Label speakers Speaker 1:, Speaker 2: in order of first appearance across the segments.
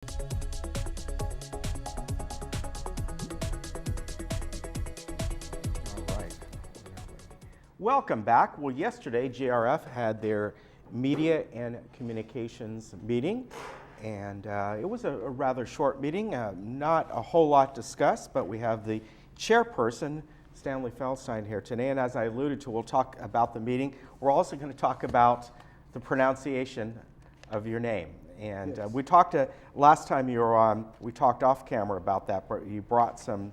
Speaker 1: All right. Welcome back. Well, yesterday JRF had their Media and Communications meeting, and it was a rather short meeting. Not a whole lot discussed, but we have the chairperson, Stanley Feldstein, here today. And as I alluded to, we'll talk about the meeting. We're also going to talk about the pronunciation of your name. And
Speaker 2: Yes.
Speaker 1: we talked last time you were on, we talked off camera about that, but you brought some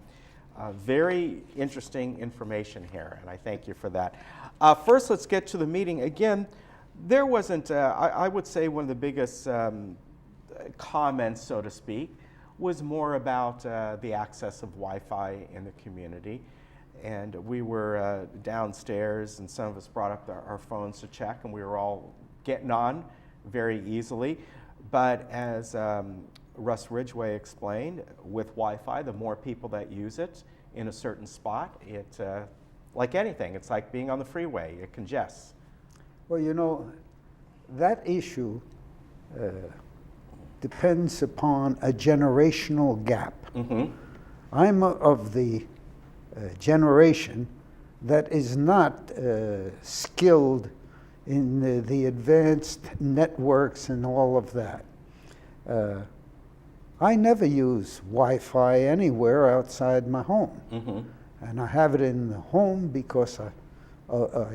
Speaker 1: very interesting information here, and I thank you for that. First, let's get to the meeting. Again, there wasn't, I would say one of the biggest comments, so to speak, was more about the access of Wi-Fi in the community. And we were downstairs, and some of us brought up our phones to check, and we were all getting on very easily. But as Russ Ridgway explained, with Wi-Fi, the more people that use it in a certain spot, it, like anything, it's like being on the freeway, it congests.
Speaker 2: Well, you know, that issue depends upon a generational gap.
Speaker 1: Mm-hmm.
Speaker 2: I'm of the generation that is not skilled in the advanced networks and all of that. I never use Wi-Fi anywhere outside my home.
Speaker 1: Mm-hmm.
Speaker 2: And I have it in the home because I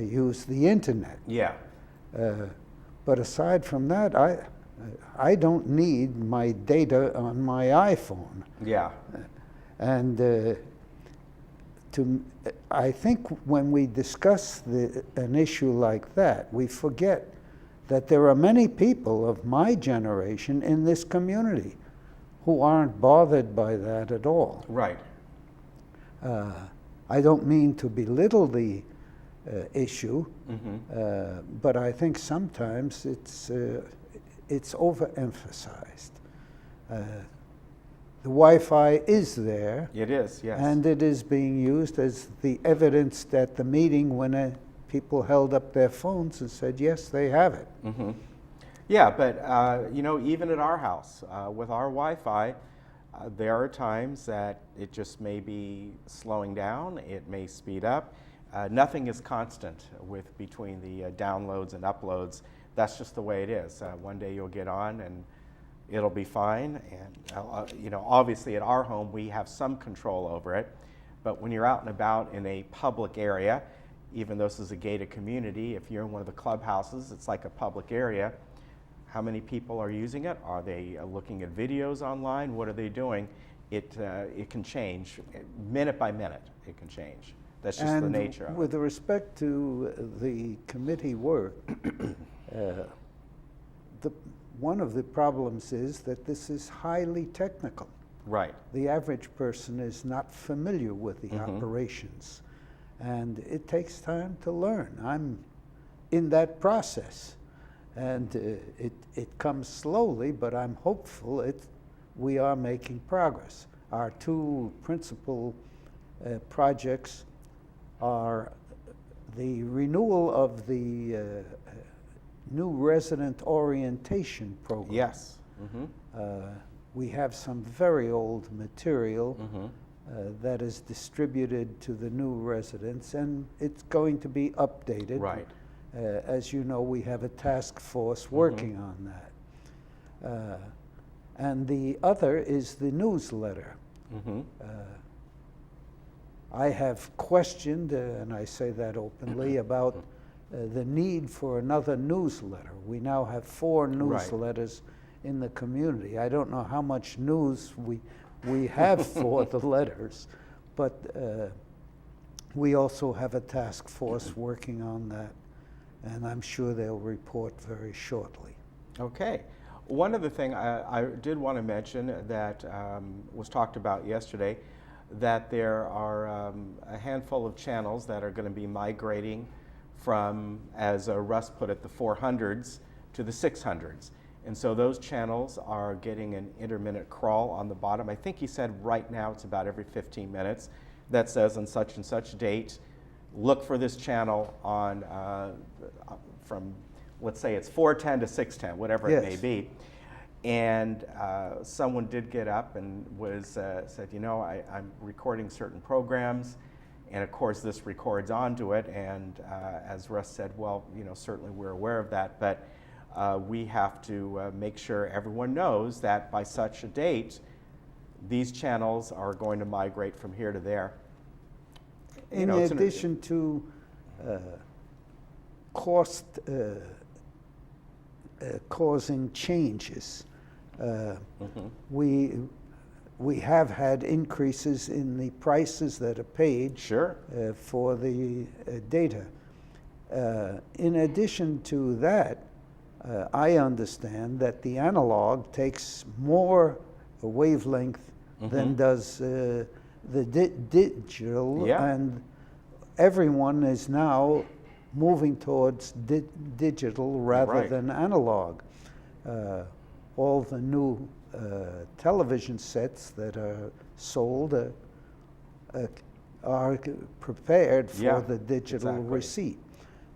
Speaker 2: use the internet.
Speaker 1: Yeah.
Speaker 2: But aside from that, I don't need my data on my iPhone.
Speaker 1: Yeah.
Speaker 2: And I think when we discuss an issue like that, we forget that there are many people of my generation in this community who aren't bothered by that at all.
Speaker 1: Right.
Speaker 2: I don't mean to belittle the issue,
Speaker 1: Mm-hmm.
Speaker 2: but I think sometimes it's overemphasized. The Wi-Fi is there,
Speaker 1: It is, yes.
Speaker 2: and it is being used as the evidence at the meeting when people held up their phones and said, yes, they have it.
Speaker 1: Mm-hmm. Yeah, but you know, even at our house, with our Wi-Fi, there are times that it just may be slowing down, it may speed up. Nothing is constant between the downloads and uploads. That's just the way it is. One day you'll get on and it'll be fine. And you know, obviously at our home we have some control over it. But when you're out and about in a public area, even though this is a gated community, if you're in one of the clubhouses, it's like a public area. How many people are using it? Are they looking at videos online? What are they doing? It can change minute by minute. It can change. That's just the nature of it.
Speaker 2: With respect to the committee work, one of the problems is that this is highly technical.
Speaker 1: Right.
Speaker 2: The average person is not familiar with the
Speaker 1: Mm-hmm.
Speaker 2: operations, and it takes time to learn. I'm in that process, and it comes slowly, but I'm hopeful we are making progress. Our two principal projects are the renewal of the new resident orientation program.
Speaker 1: Yes. Mm-hmm.
Speaker 2: We have some very old material
Speaker 1: Mm-hmm.
Speaker 2: that is distributed to the new residents, and it's going to be updated.
Speaker 1: Right.
Speaker 2: As you know, we have a task force working on that. And the other is the newsletter.
Speaker 1: Mm-hmm.
Speaker 2: I have questioned, and I say that openly, about the need for another newsletter. We now have 4 newsletters in the community. I don't know how much news we have for the letters, but we also have a task force working on that, and I'm sure they'll report very shortly.
Speaker 1: Okay. One other thing I did want to mention that was talked about yesterday, that there are a handful of channels that are going to be migrating from, as Russ put it, the 400s to the 600s. And so those channels are getting an intermittent crawl on the bottom. I think he said right now it's about every 15 minutes that says on such and such date, look for this channel on from, let's say it's 410 to 610, whatever it may be. And someone did get up and said, you know, I'm recording certain programs, and of course this records onto it. And as Russ said, well, you know, certainly we're aware of that, but we have to make sure everyone knows that by such a date, these channels are going to migrate from here to there.
Speaker 2: In addition to cost causing changes, we have had increases in the prices that are paid
Speaker 1: Sure.
Speaker 2: For the data. In addition to that, I understand that the analog takes more wavelength than does the digital,
Speaker 1: Yeah.
Speaker 2: and everyone is now moving towards digital rather
Speaker 1: Right.
Speaker 2: than analog. All the new television sets that are sold are prepared for
Speaker 1: Yeah,
Speaker 2: the digital
Speaker 1: exactly.
Speaker 2: receipt.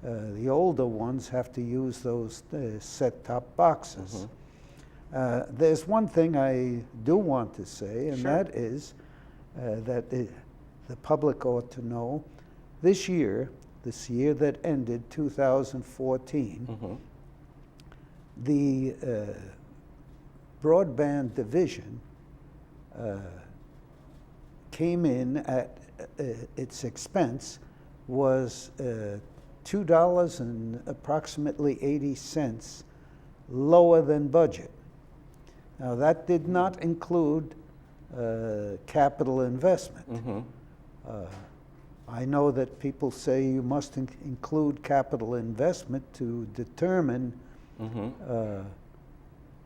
Speaker 2: The older ones have to use those set-top boxes. There's one thing I do want to say, and
Speaker 1: Sure.
Speaker 2: that is that the public ought to know this year that ended 2014, the broadband division came in at its expense was $2 and approximately 80 cents lower than budget. Now that did not include capital investment. I know that people say you must include capital investment to determine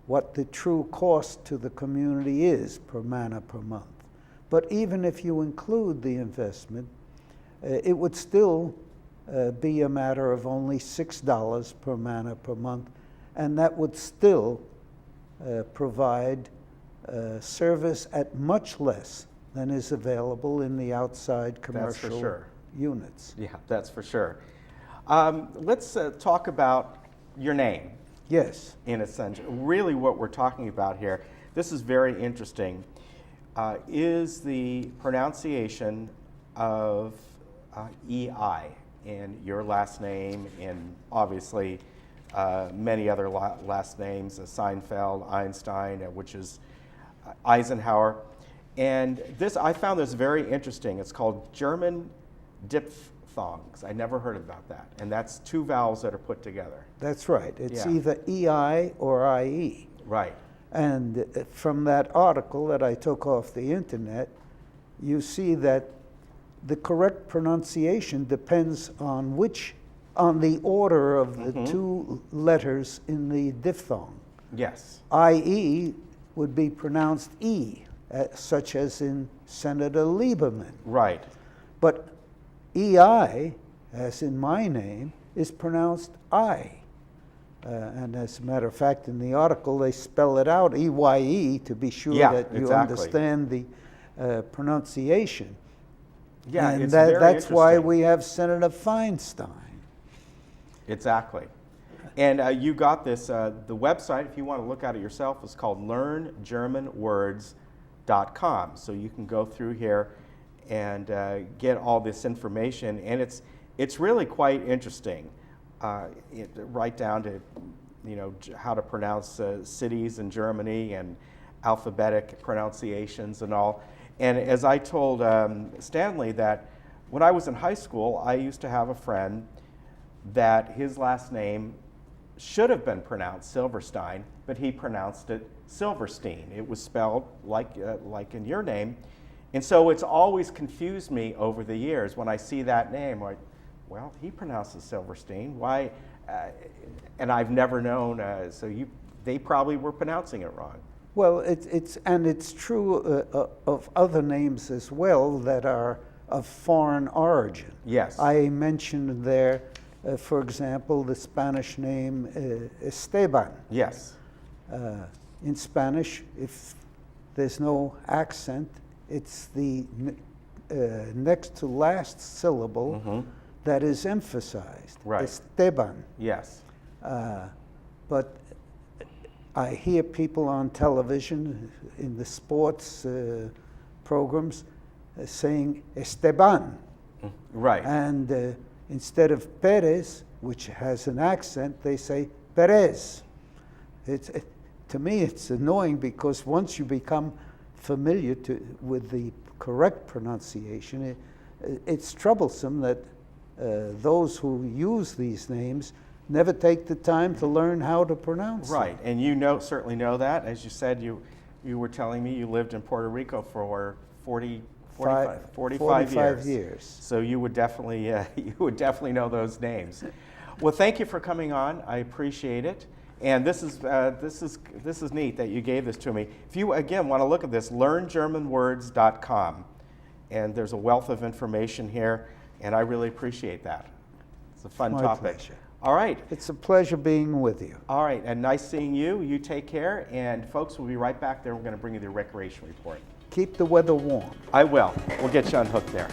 Speaker 2: what the true cost to the community is per mana per month. But even if you include the investment, it would still be a matter of only $6 per mana per month, and that would still provide service at much less than is available in the outside commercial
Speaker 1: sure.
Speaker 2: units.
Speaker 1: Yeah, that's for sure. Let's talk about your name.
Speaker 2: Yes.
Speaker 1: In a sense, really what we're talking about here, this is very interesting, is the pronunciation of EI in your last name, and obviously many other last names, Seinfeld, Einstein, which is Eisenhower. And this, I found this very interesting. It's called German diphthongs. I never heard about that. And that's two vowels that are put together.
Speaker 2: That's right. It's
Speaker 1: Yeah.
Speaker 2: either EI or IE.
Speaker 1: Right.
Speaker 2: And from that article that I took off the internet, you see that the correct pronunciation depends on the order of the two letters in the diphthong.
Speaker 1: Yes.
Speaker 2: IE would be pronounced E, such as in Senator Lieberman.
Speaker 1: Right.
Speaker 2: But EI, as in my name, is pronounced I. And as a matter of fact, in the article, they spell it out, EYE, to be sure
Speaker 1: Yeah,
Speaker 2: that you
Speaker 1: exactly.
Speaker 2: understand the pronunciation.
Speaker 1: Yeah,
Speaker 2: and
Speaker 1: it's very
Speaker 2: that's why
Speaker 1: interesting.
Speaker 2: we have Senator Feinstein.
Speaker 1: Exactly. And you got this, the website, if you want to look at it yourself, is called learngermanwords.com. So you can go through here and get all this information. And it's really quite interesting, right down to, you know, how to pronounce cities in Germany and alphabetic pronunciations and all. And as I told Stanley, that when I was in high school, I used to have a friend that his last name should have been pronounced Silverstein, but he pronounced it Silverstein. It was spelled like in your name. And so it's always confused me over the years when I see that name, like, well, he pronounces Silverstein. Why? And I've never known, they probably were pronouncing it wrong.
Speaker 2: Well, it's true of other names as well that are of foreign origin.
Speaker 1: Yes.
Speaker 2: I mentioned there, for example, the Spanish name Esteban.
Speaker 1: Yes.
Speaker 2: In Spanish, if there's no accent, it's the next to last syllable that is emphasized.
Speaker 1: Right.
Speaker 2: Esteban.
Speaker 1: Yes.
Speaker 2: But I hear people on television in the sports programs saying Esteban.
Speaker 1: Right.
Speaker 2: And instead of Perez, which has an accent, they say Perez. To me, it's annoying because once you become familiar with the correct pronunciation, it's troublesome that those who use these names never take the time to learn how to pronounce them.
Speaker 1: Right, and certainly know that. As you said, you were telling me you lived in Puerto Rico for 45
Speaker 2: years.
Speaker 1: So you would definitely know those names. Well, thank you for coming on. I appreciate it. And this is neat that you gave this to me. If you again want to look at this, learngermanwords.com, and there's a wealth of information here, and I really appreciate that. It's a fun topic.
Speaker 2: Pleasure.
Speaker 1: All right.
Speaker 2: It's a pleasure being with you.
Speaker 1: All right, and nice seeing you. You take care, and folks, we'll be right back there. We're going to bring you the recreation report.
Speaker 2: Keep the weather warm.
Speaker 1: I will. We'll get you unhooked there.